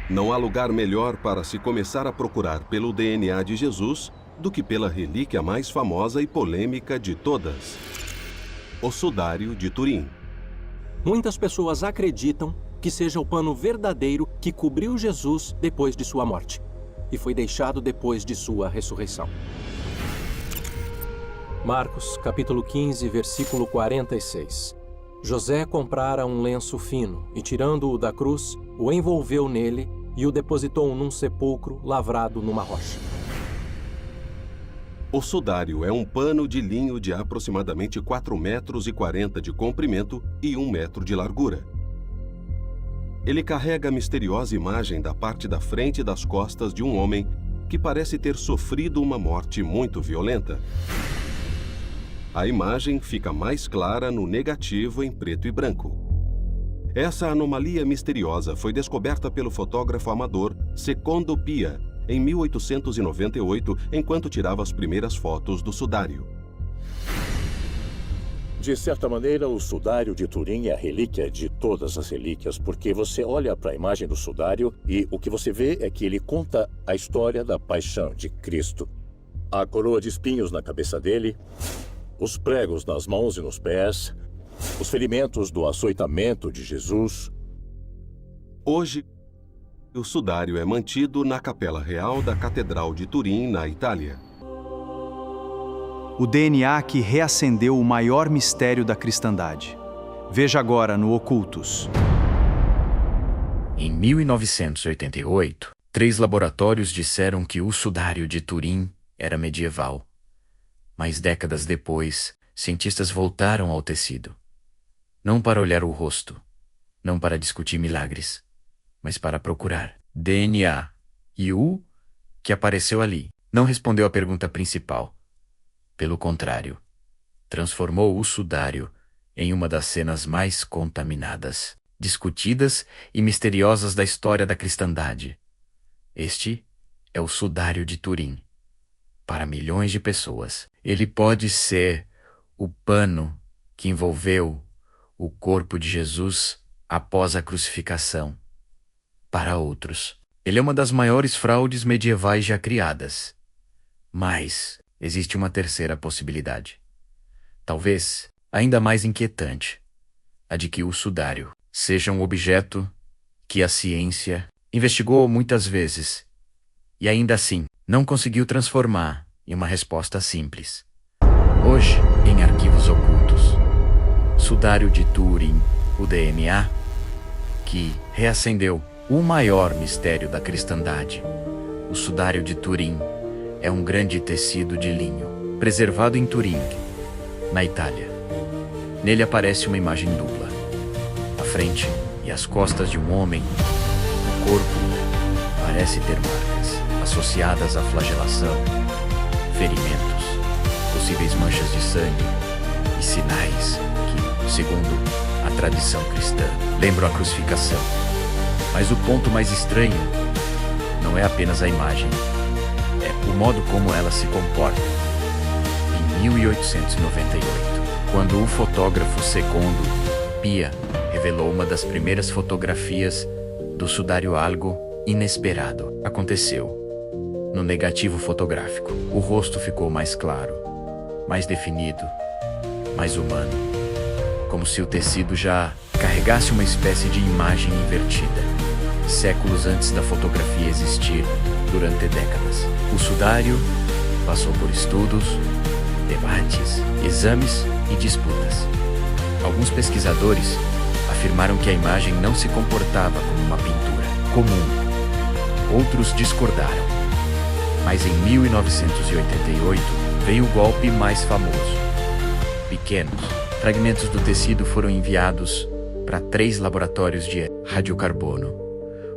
Não há lugar melhor para se começar a procurar pelo DNA de Jesus do que pela relíquia mais famosa e polêmica de todas: o sudário de Turim. Muitas pessoas acreditam que seja o pano verdadeiro que cobriu Jesus depois de sua morte e foi deixado depois de sua ressurreição. Marcos, capítulo 15, versículo 46. José comprara um lenço fino e, tirando-o da cruz, o envolveu nele e o depositou num sepulcro lavrado numa rocha. O sudário é um pano de linho de aproximadamente 4,40 metros de comprimento e 1 metro de largura. Ele carrega a misteriosa imagem da parte da frente e das costas de um homem que parece ter sofrido uma morte muito violenta. A imagem fica mais clara no negativo em preto e branco. Essa anomalia misteriosa foi descoberta pelo fotógrafo amador Secondo Pia em 1898, enquanto tirava as primeiras fotos do sudário. De certa maneira, o sudário de Turim é a relíquia de todas as relíquias, porque você olha para a imagem do sudário e o que você vê é que ele conta a história da paixão de Cristo. A coroa de espinhos na cabeça dele, os pregos nas mãos e nos pés, os ferimentos do açoitamento de Jesus. Hoje, o sudário é mantido na Capela Real da Catedral de Turim, na Itália. O DNA que reacendeu o maior mistério da cristandade. Veja agora no Ocultos. Em 1988, 3 laboratórios disseram que o sudário de Turim era medieval. Mas décadas depois, cientistas voltaram ao tecido. Não para olhar o rosto, não para discutir milagres, mas para procurar DNA. E o que apareceu ali não respondeu à pergunta principal. Pelo contrário, transformou o sudário em uma das cenas mais contaminadas, discutidas e misteriosas da história da cristandade. Este é o sudário de Turim. Para milhões de pessoas, ele pode ser o pano que envolveu o corpo de Jesus após a crucificação. Para outros, ele é uma das maiores fraudes medievais já criadas. Mas existe uma terceira possibilidade, talvez ainda mais inquietante, a de que o sudário seja um objeto que a ciência investigou muitas vezes e ainda assim não conseguiu transformar em uma resposta simples. Hoje, em Arquivos Ocultos, sudário de Turim, o DNA, que reacendeu o maior mistério da cristandade. O sudário de Turim é um grande tecido de linho, preservado em Turim, na Itália. Nele aparece uma imagem dupla. A frente e as costas de um homem. O corpo parece ter marcas associadas à flagelação, ferimentos, possíveis manchas de sangue e sinais que, segundo a tradição cristã, lembram a crucificação. Mas o ponto mais estranho não é apenas a imagem, é o modo como ela se comporta. Em 1898, quando o fotógrafo Secondo Pia revelou uma das primeiras fotografias do sudário, algo inesperado aconteceu. No negativo fotográfico, o rosto ficou mais claro, mais definido, mais humano, como se o tecido já carregasse uma espécie de imagem invertida, séculos antes da fotografia existir, durante décadas. O sudário passou por estudos, debates, exames e disputas. Alguns pesquisadores afirmaram que a imagem não se comportava como uma pintura comum. Outros discordaram. Mas em 1988 veio o golpe mais famoso. Pequenos fragmentos do tecido foram enviados para 3 laboratórios de radiocarbono.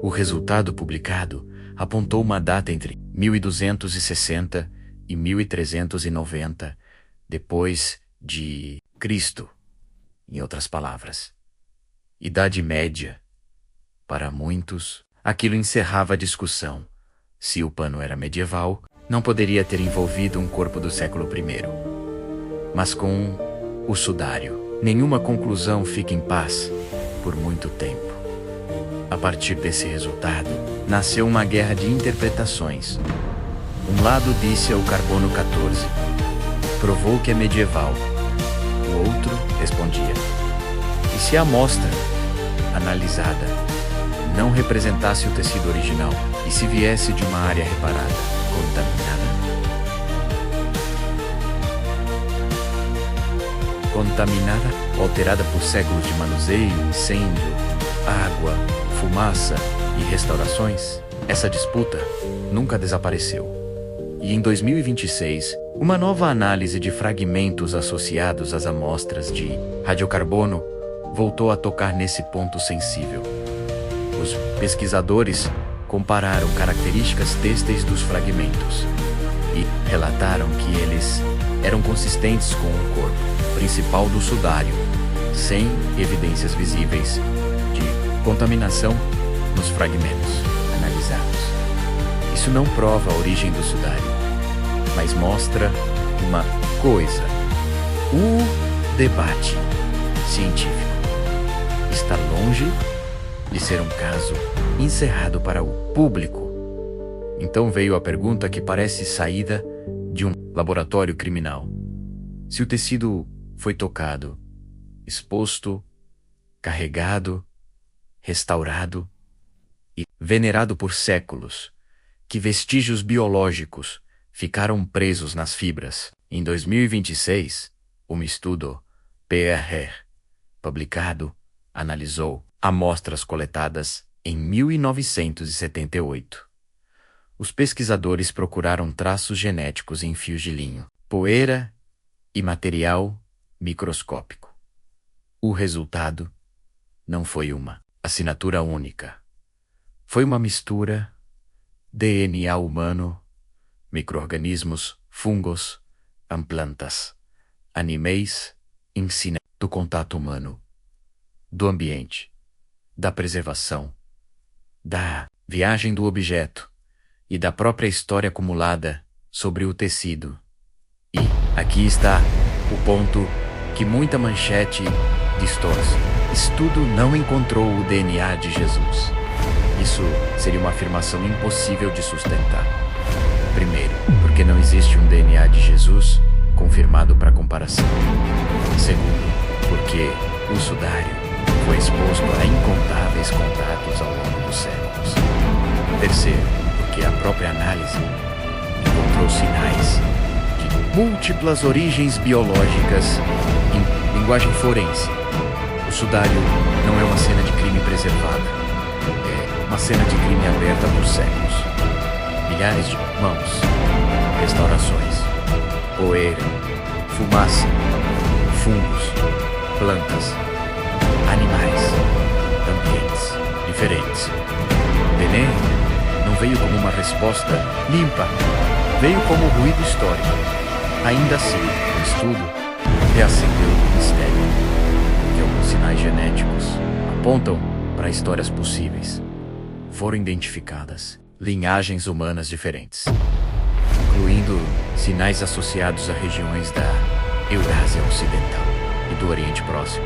O resultado publicado apontou uma data entre 1260 e 1390 depois de Cristo. Em outras palavras, Idade Média. Para muitos, aquilo encerrava a discussão. Se o pano era medieval, não poderia ter envolvido um corpo do século I. Mas com o sudário, nenhuma conclusão fica em paz por muito tempo. A partir desse resultado, nasceu uma guerra de interpretações. Um lado disse ao carbono 14, provou que é medieval. O outro respondia, e se a amostra, analisada, não representasse o tecido original, e se viesse de uma área reparada, contaminada, alterada por séculos de manuseio, incêndio, água, fumaça e restaurações, essa disputa nunca desapareceu. E em 2026, uma nova análise de fragmentos associados às amostras de radiocarbono voltou a tocar nesse ponto sensível. Os pesquisadores compararam características têxteis dos fragmentos e relataram que eles eram consistentes com o corpo principal do sudário, sem evidências visíveis de contaminação nos fragmentos analisados. Isso não prova a origem do sudário, mas mostra uma coisa: o debate científico está longe de ser um caso encerrado para o público. Então veio a pergunta que parece saída de um laboratório criminal. Se o tecido foi tocado, exposto, carregado, restaurado e venerado por séculos, que vestígios biológicos ficaram presos nas fibras? Em 2026, um estudo PRR, publicado, analisou amostras coletadas em 1978. Os pesquisadores procuraram traços genéticos em fios de linho, poeira e material microscópico. O resultado não foi uma assinatura única. Foi uma mistura DNA humano, micro-organismos, fungos, plantas, animais, ensina do contato humano, do ambiente, da preservação, da viagem do objeto e da própria história acumulada sobre o tecido. E aqui está o ponto que muita manchete distorce. Estudo não encontrou o DNA de Jesus. Isso seria uma afirmação impossível de sustentar. Primeiro, porque não existe um DNA de Jesus confirmado para comparação. Segundo, porque o sudário foi exposto a incontáveis contatos ao longo dos séculos. Terceiro, porque a própria análise encontrou sinais de múltiplas origens biológicas em linguagem forense. O sudário não é uma cena de crime preservada. É uma cena de crime aberta por séculos. Milhares de mãos, restaurações, poeira, fumaça, fungos, plantas, animais, ambientes diferentes. O DNA não veio como uma resposta limpa, veio como ruído histórico. Ainda assim, o estudo reacendeu o mistério, porque alguns sinais genéticos apontam para histórias possíveis. Foram identificadas linhagens humanas diferentes, incluindo sinais associados a regiões da Eurásia Ocidental e do Oriente Próximo.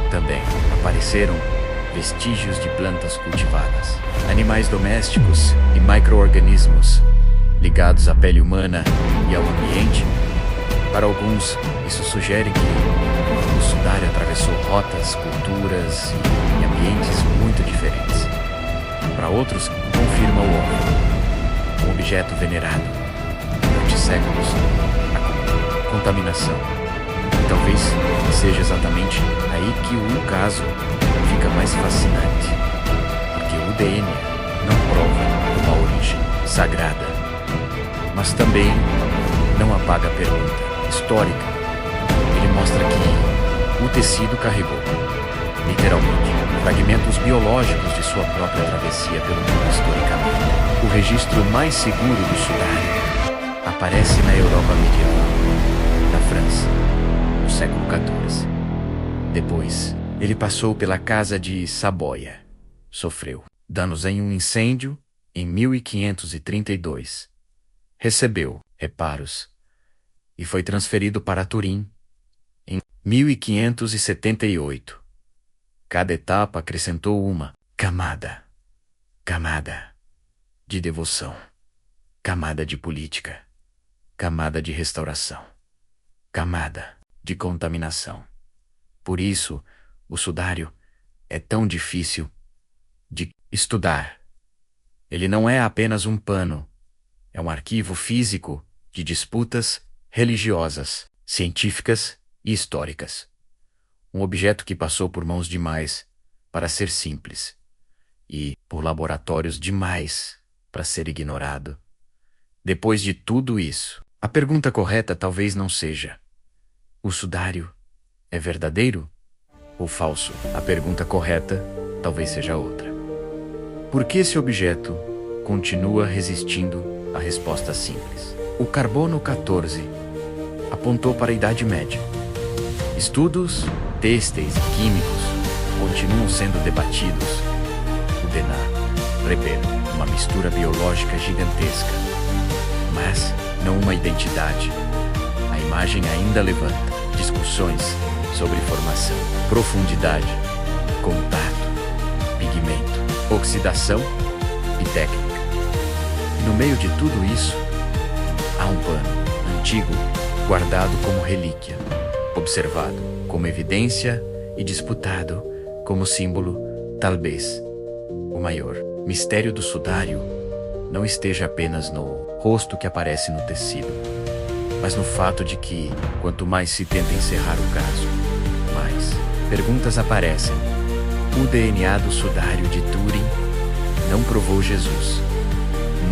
Também apareceram vestígios de plantas cultivadas, animais domésticos e micro-organismos ligados à pele humana e ao ambiente. Para alguns, isso sugere que o sudário atravessou rotas, culturas e ambientes muito diferentes. Para outros, confirma o óbvio. Um objeto venerado durante séculos, a contaminação. E talvez seja exatamente aí que o caso fica mais fascinante, porque o DNA não prova uma origem sagrada, mas também não apaga a pergunta histórica. Ele mostra que o tecido carregou, literalmente, fragmentos biológicos de sua própria travessia pelo mundo historicamente. O registro mais seguro do sudário aparece na Europa medieval, na França, no século XIV. Depois, ele passou pela Casa de Saboia. Sofreu danos em um incêndio em 1532. Recebeu reparos e foi transferido para Turim em 1578. Cada etapa acrescentou uma camada, camada de devoção, camada de política, camada de restauração, camada de contaminação. Por isso, o sudário é tão difícil de estudar. Ele não é apenas um pano, é um arquivo físico de disputas religiosas, científicas e históricas. Um objeto que passou por mãos demais para ser simples e por laboratórios demais para ser ignorado. Depois de tudo isso, a pergunta correta talvez não seja: o sudário é verdadeiro ou falso? A pergunta correta talvez seja outra: por que esse objeto continua resistindo à resposta simples? O carbono 14 apontou para a Idade Média. Estudos têxteis e químicos continuam sendo debatidos. O DNA revela uma mistura biológica gigantesca, mas não uma identidade. A imagem ainda levanta discussões sobre formação, profundidade, contato, pigmento, oxidação e técnica. E no meio de tudo isso, há um pano antigo guardado como relíquia, observado como evidência e disputado como símbolo, talvez o maior mistério do sudário não esteja apenas no rosto que aparece no tecido, mas no fato de que, quanto mais se tenta encerrar o caso, mais perguntas aparecem. O DNA do sudário de Turim não provou Jesus.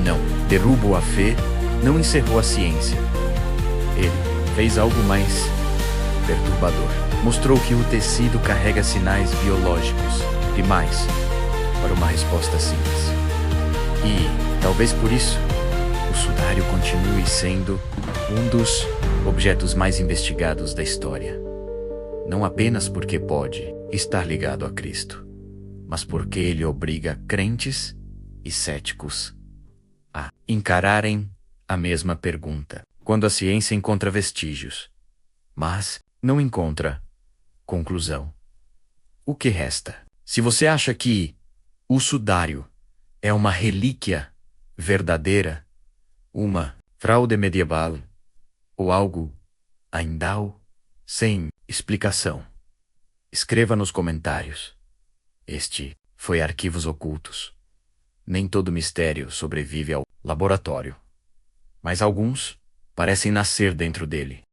Não derrubou a fé, não encerrou a ciência. Ele fez algo mais perturbador. Mostrou que o tecido carrega sinais biológicos demais para uma resposta simples. E, talvez por isso, o sudário continue sendo um dos objetos mais investigados da história. Não apenas porque pode estar ligado a Cristo, mas porque ele obriga crentes e céticos a encararem a mesma pergunta. Quando a ciência encontra vestígios, mas não encontra conclusão, o que resta? Se você acha que o sudário é uma relíquia verdadeira, uma fraude medieval ou algo ainda sem explicação, escreva nos comentários. Este foi Arquivos Ocultos. Nem todo mistério sobrevive ao laboratório, mas alguns parecem nascer dentro dele.